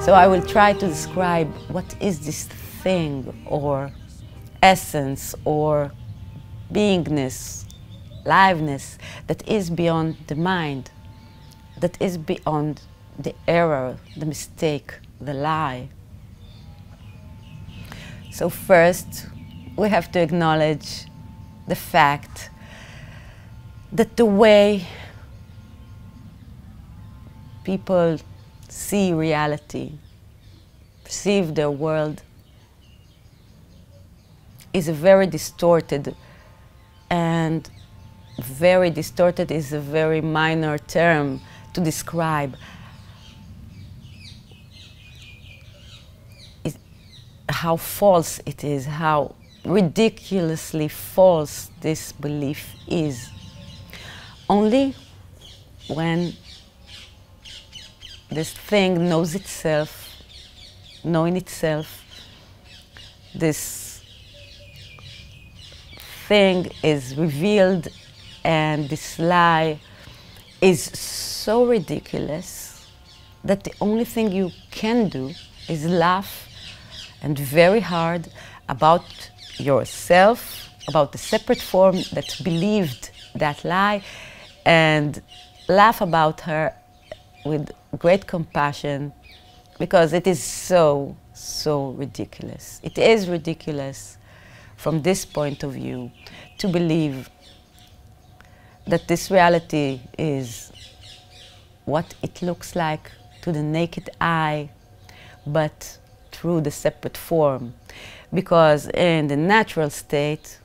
So I will try to describe what is this thing or essence or beingness, liveness that is beyond the mind, that is beyond the error, the mistake, the lie. So first, we have to acknowledge the fact that the way people see reality, perceive their world, is a very distorted, and very distorted is a very minor term to describe how false it is, how ridiculously false this belief is. Only when this thing knows itself, knowing itself, this thing is revealed, and this lie is so ridiculous that the only thing you can do is laugh, and very hard, about yourself, about the separate form that believed that lie, and laugh about her with great compassion, because it is so, so ridiculous. It is ridiculous from this point of view to believe that this reality is what it looks like to the naked eye, but through the separate form. Because in the natural state,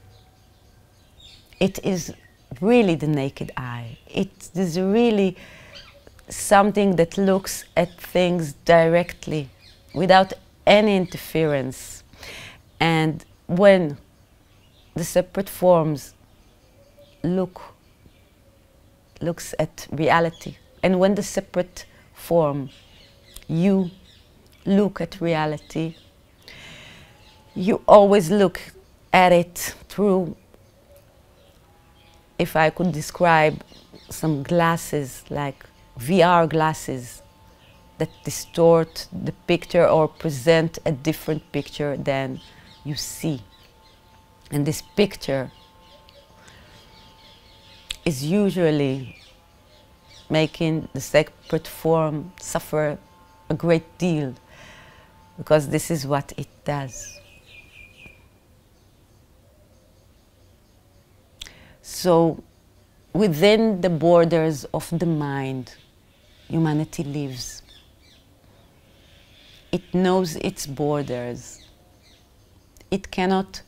it is really the naked eye. It is really something that looks at things directly, without any interference. And when the separate forms looks at reality, and when the separate form, you look at reality, you always look at it through, if I could describe, some glasses, like VR glasses, that distort the picture or present a different picture than you see. And this picture is usually making the separate form suffer a great deal, because this is what it does. So, within the borders of the mind, humanity lives. It knows its borders. It cannot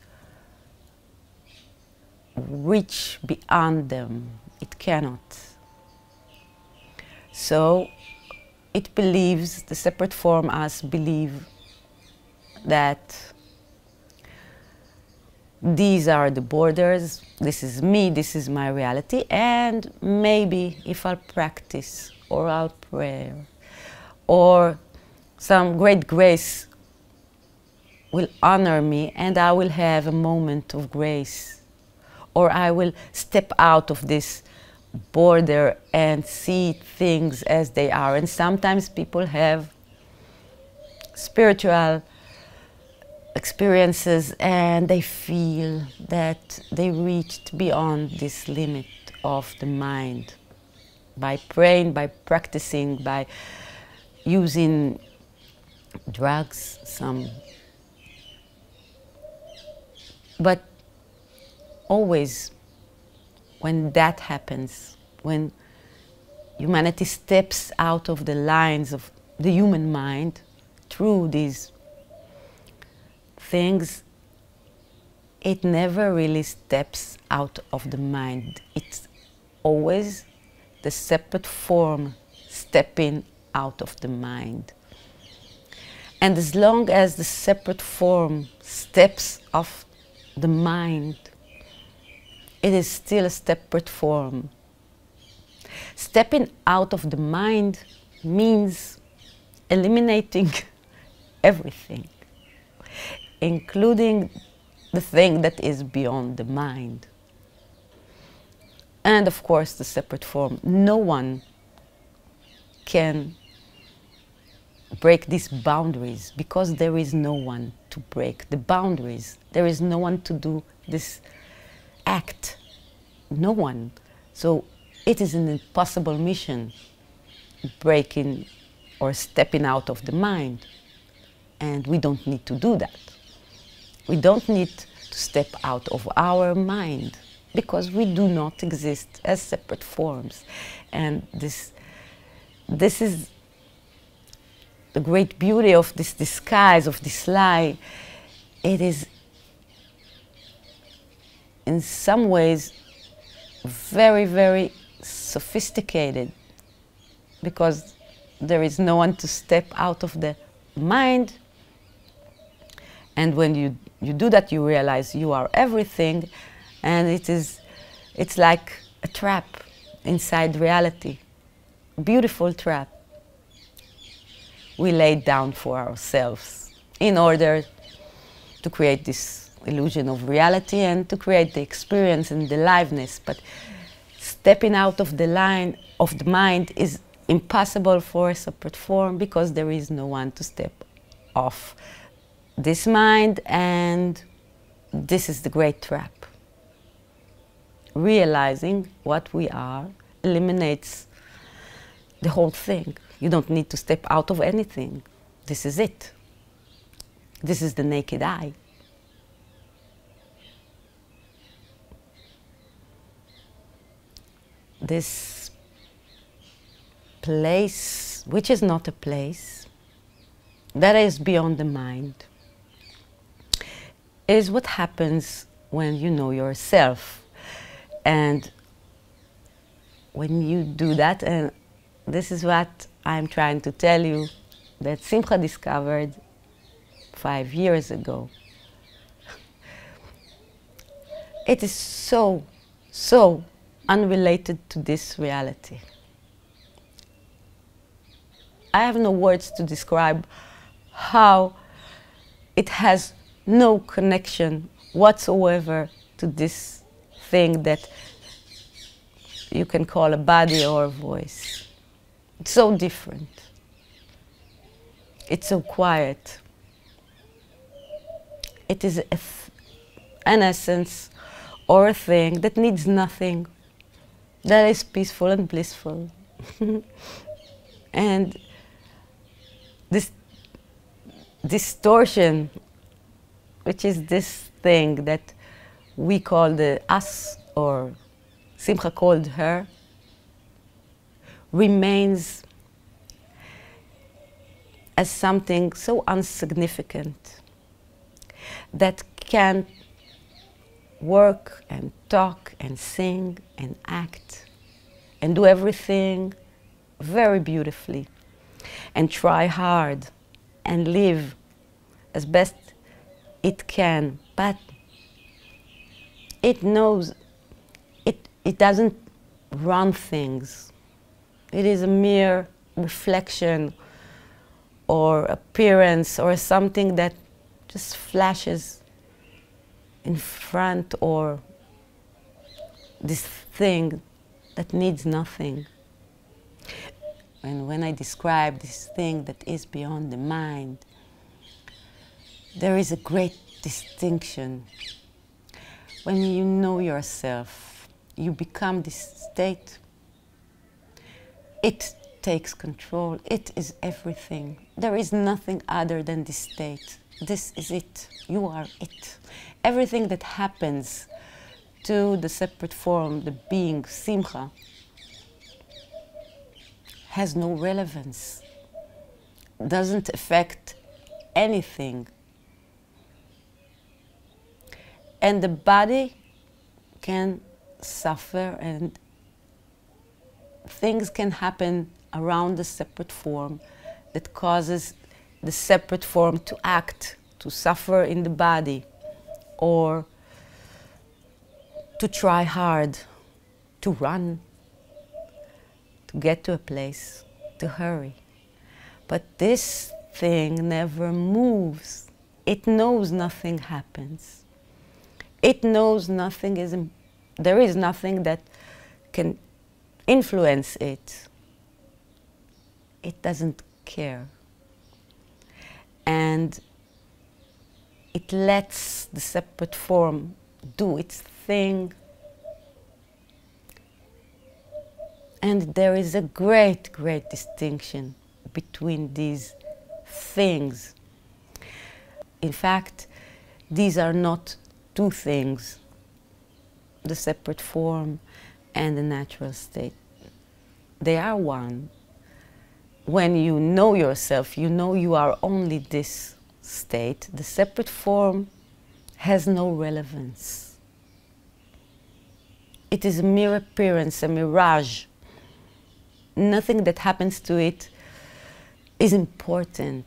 reach beyond them. It cannot. So, it believes, the separate form us believe that these are the borders, this is me, this is my reality, and maybe if I'll practice, or I'll pray, or some great grace will honor me, and I will have a moment of grace, or I will step out of this border and see things as they are. And sometimes people have spiritual experiences and they feel that they reached beyond this limit of the mind by praying, by practicing, by using drugs, some. But always when that happens, when humanity steps out of the lines of the human mind through these things, it never really steps out of the mind. It's always the separate form stepping out of the mind. And as long as the separate form steps off the mind, it is still a separate form. Stepping out of the mind means eliminating everything, including the thing that is beyond the mind. And of course, the separate form. No one can break these boundaries, because there is no one to break the boundaries. There is no one to do this act. No one. So it is an impossible mission, breaking or stepping out of the mind. And we don't need to do that. We don't need to step out of our mind, because we do not exist as separate forms. And this is the great beauty of this disguise, of this lie. It is in some ways very, very sophisticated, because there is no one to step out of the mind. And when you do that, you realize you are everything, and it's like a trap inside reality, a beautiful trap we laid down for ourselves in order to create this illusion of reality and to create the experience and the liveness. But stepping out of the line of the mind is impossible for a separate form, because there is no one to step off this mind, and this is the great trap. Realizing what we are eliminates the whole thing. You don't need to step out of anything. This is it. This is the naked eye. This place, which is not a place, that is beyond the mind, is what happens when you know yourself. And when you do that, and this is what I'm trying to tell you, that Simcha discovered 5 years ago. It is so, so unrelated to this reality. I have no words to describe how it has no connection whatsoever to this thing that you can call a body or a voice. It's so different. It's so quiet. It is an essence or a thing that needs nothing, that is peaceful and blissful. And this distortion, which is this thing that we call the us, or Simcha called her, remains as something so insignificant that can work and talk and sing and act and do everything very beautifully and try hard and live as best it can, but it knows it doesn't run things. It is a mere reflection or appearance or something that just flashes in front, or this thing that needs nothing. And when I describe this thing that is beyond the mind, there is a great distinction. When you know yourself, you become this state. It takes control. It is everything. There is nothing other than this state. This is it. You are it. Everything that happens to the separate form, the being, Simcha, has no relevance, doesn't affect anything. And the body can suffer, and things can happen around the separate form that causes the separate form to act, to suffer in the body, or to try hard, to run, to get to a place, to hurry. But this thing never moves. It knows nothing happens. It knows nothing is, there is nothing that can influence it. It doesn't care. and it lets the separate form do its thing. And there is a great, great distinction between these things. In fact, these are not two things, the separate form and the natural state. They are one. When you know yourself, you know you are only this state. The separate form has no relevance. It is a mere appearance, a mirage. Nothing that happens to it is important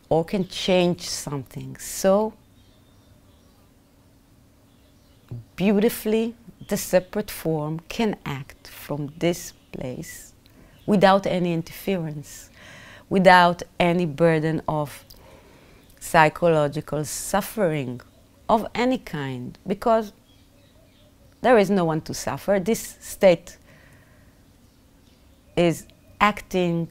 or can change something. So, beautifully, the separate form can act from this place without any interference, without any burden of psychological suffering of any kind, because there is no one to suffer. This state is acting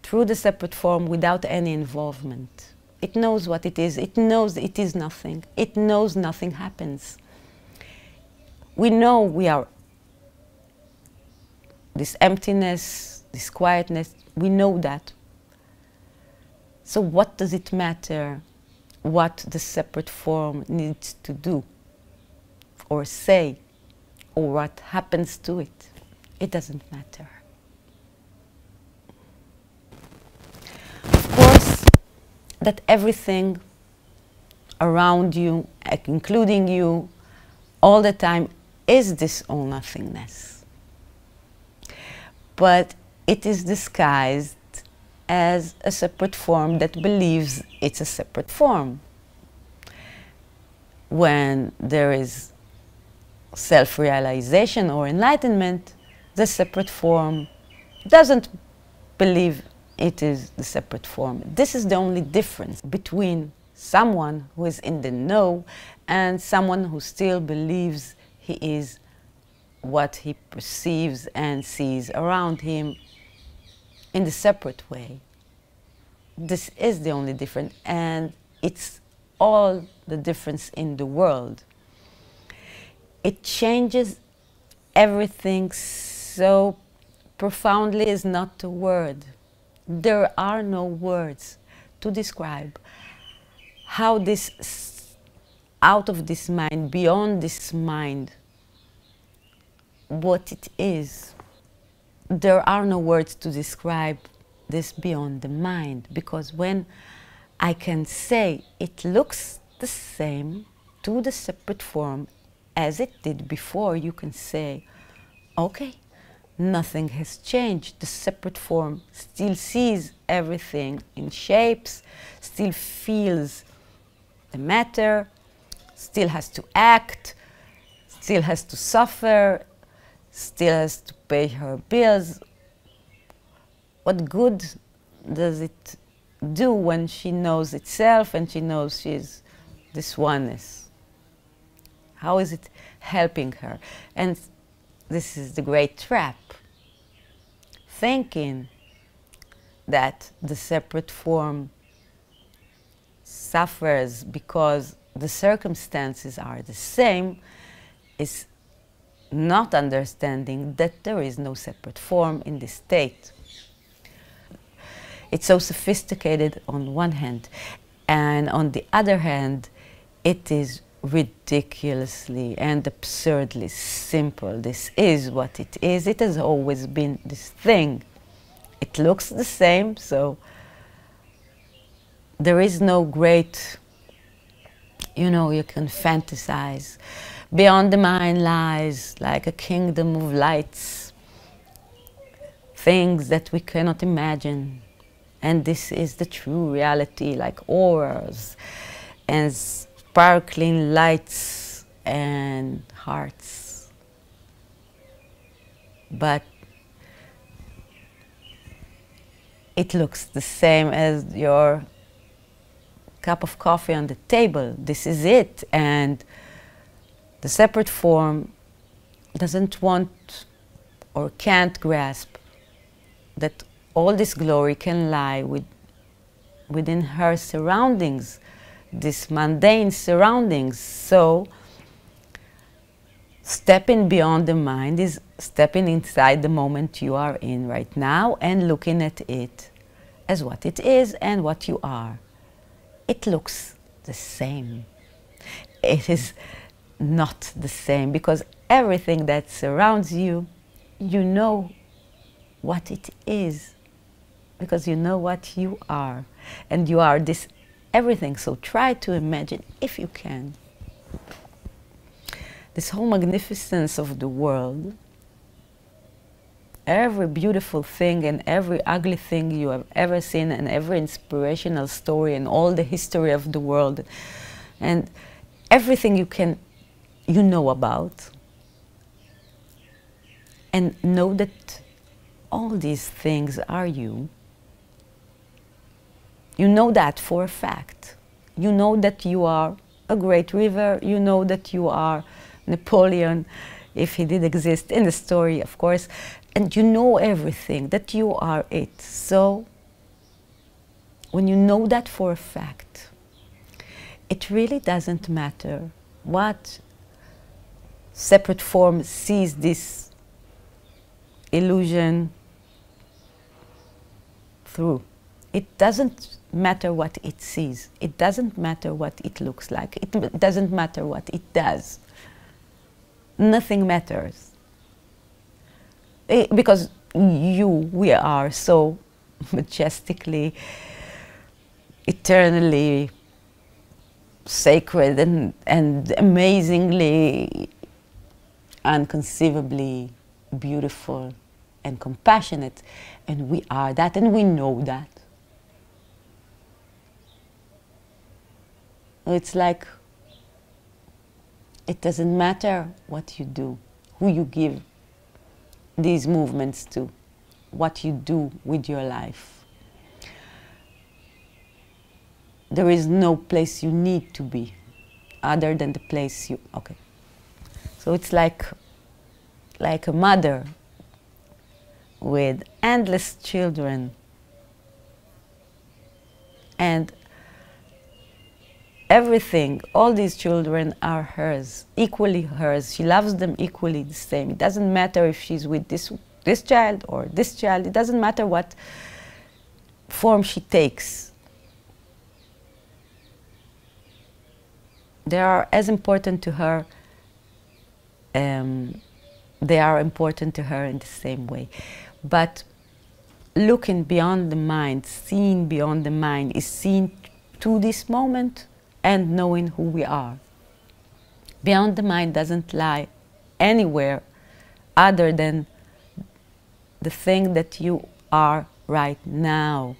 through the separate form without any involvement. It knows what it is. It knows it is nothing. It knows nothing happens. We know we are this emptiness, this quietness. We know that. So what does it matter what the separate form needs to do or say or what happens to it? It doesn't matter. Of course, that everything around you, including you, all the time is this all nothingness. But it is disguised as a separate form that believes it's a separate form. When there is self-realization or enlightenment, the separate form doesn't believe it is the separate form. This is the only difference between someone who is in the know and someone who still believes he is what he perceives and sees around him in the separate way. This is the only difference, and it's all the difference in the world. It changes everything so profoundly is not the word. There are no words to describe how this, out of this mind, beyond this mind, what it is. There are no words to describe this beyond the mind, because when I can say it looks the same to the separate form as it did before, you can say, okay, nothing has changed. The separate form still sees everything in shapes, still feels the matter, still has to act, still has to suffer, still has to pay her bills. What good does it do when she knows itself and she knows she's this oneness? How is it helping her? And this is the great trap. Thinking that the separate form suffers because the circumstances are the same is not understanding that there is no separate form in this state. It's so sophisticated on one hand, and on the other hand, it is ridiculously and absurdly simple. This is what it is. It has always been this thing. It looks the same, so there is no great, you can fantasize. Beyond the mind lies like a kingdom of lights, things that we cannot imagine. And this is the true reality, like auras and sparkling lights and hearts. But it looks the same as your cup of coffee on the table. This is it. And the separate form doesn't want or can't grasp that all this glory can lie within her surroundings, these mundane surroundings. So stepping beyond the mind is stepping inside the moment you are in right now and looking at it as what it is and what you are. It looks the same. It is not the same, because everything that surrounds you, you know what it is, because you know what you are, and you are this everything. So try to imagine, if you can, this whole magnificence of the world, every beautiful thing and every ugly thing you have ever seen, and every inspirational story and all the history of the world, and everything you know about, and know that all these things are you. You know that for a fact. You know that you are a great river. You know that you are Napoleon, if he did exist in the story, of course. And you know everything, that you are it. So when you know that for a fact, it really doesn't matter what separate form sees this illusion through. It doesn't matter what it sees. It doesn't matter what it looks like. It doesn't matter what it does. Nothing matters. Because we are so majestically, eternally sacred and amazingly, unconceivably beautiful and compassionate. And we are that, and we know that. It's like, it doesn't matter what you do, who you give these movements to, what you do with your life. There is no place you need to be other than the place you, okay. So it's like a mother with endless children, and everything, all these children are hers, equally hers. She loves them equally the same. It doesn't matter if she's with this child or this child. It doesn't matter what form she takes. They are as important to her. They are important to her in the same way. But looking beyond the mind, seeing beyond the mind, is seeing to this moment and knowing who we are. Beyond the mind doesn't lie anywhere other than the thing that you are right now.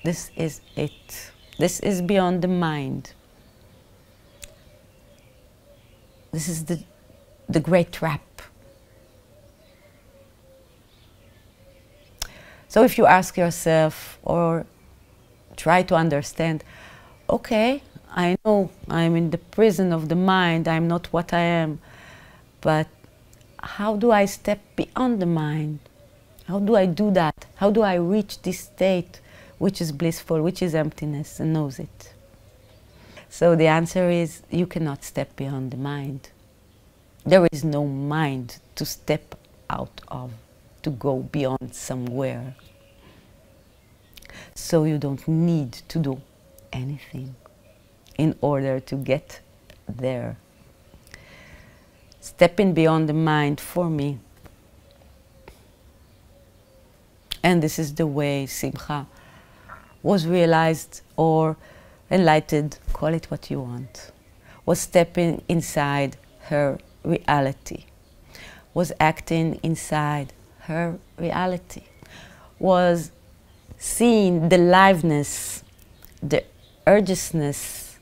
This is it. This is beyond the mind. This is the great trap. So if you ask yourself or try to understand, okay, I know I'm in the prison of the mind, I'm not what I am, but how do I step beyond the mind? How do I do that? How do I reach this state which is blissful, which is emptiness, and knows it? So the answer is, you cannot step beyond the mind. There is no mind to step out of, to go beyond somewhere. So you don't need to do anything in order to get there. Stepping beyond the mind, for me, and this is the way Simcha was realized or enlightened, call it what you want, was stepping inside her reality, was acting inside her reality, was seeing the liveness, the urgeness,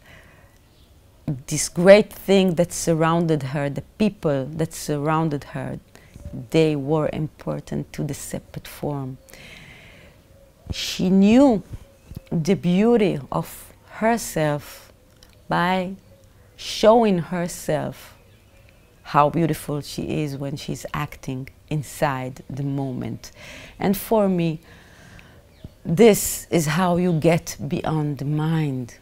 this great thing that surrounded her, the people that surrounded her, they were important to the separate form. She knew the beauty of herself by showing herself how beautiful she is when she's acting inside the moment. And for me, this is how you get beyond the mind,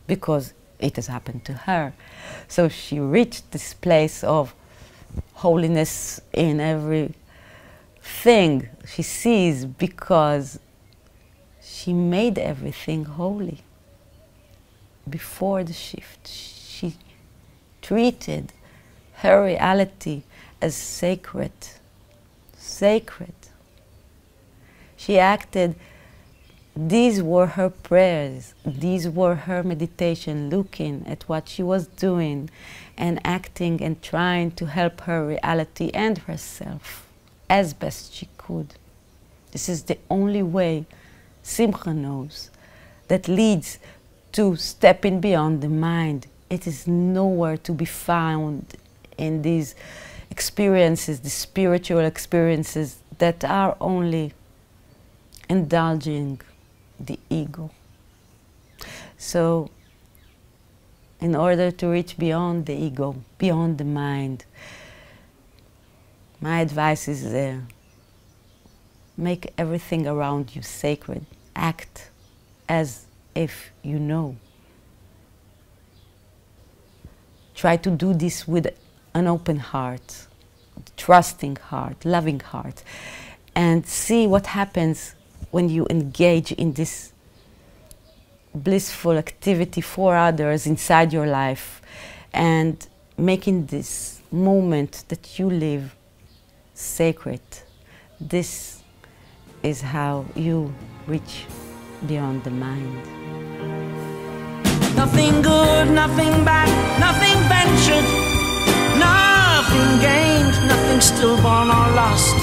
because it has happened to her. So she reached this place of holiness in everything she sees, because she made everything holy. Before the shift, she treated her reality as sacred. Sacred. She acted, these were her prayers, these were her meditation, looking at what she was doing and acting and trying to help her reality and herself as best she could. This is the only way Simcha knows that leads to stepping beyond the mind. It is nowhere to be found in these experiences, the spiritual experiences that are only indulging the ego. So, in order to reach beyond the ego, beyond the mind, my advice is make everything around you sacred. Act as if you know. Try to do this with an open heart, trusting heart, loving heart, and see what happens when you engage in this blissful activity for others inside your life, and making this moment that you live sacred. This is how you reach beyond the mind. Nothing good, nothing bad, nothing ventured, nothing gained, nothing stillborn or lost,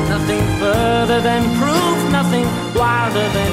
nothing further than proof, nothing wilder than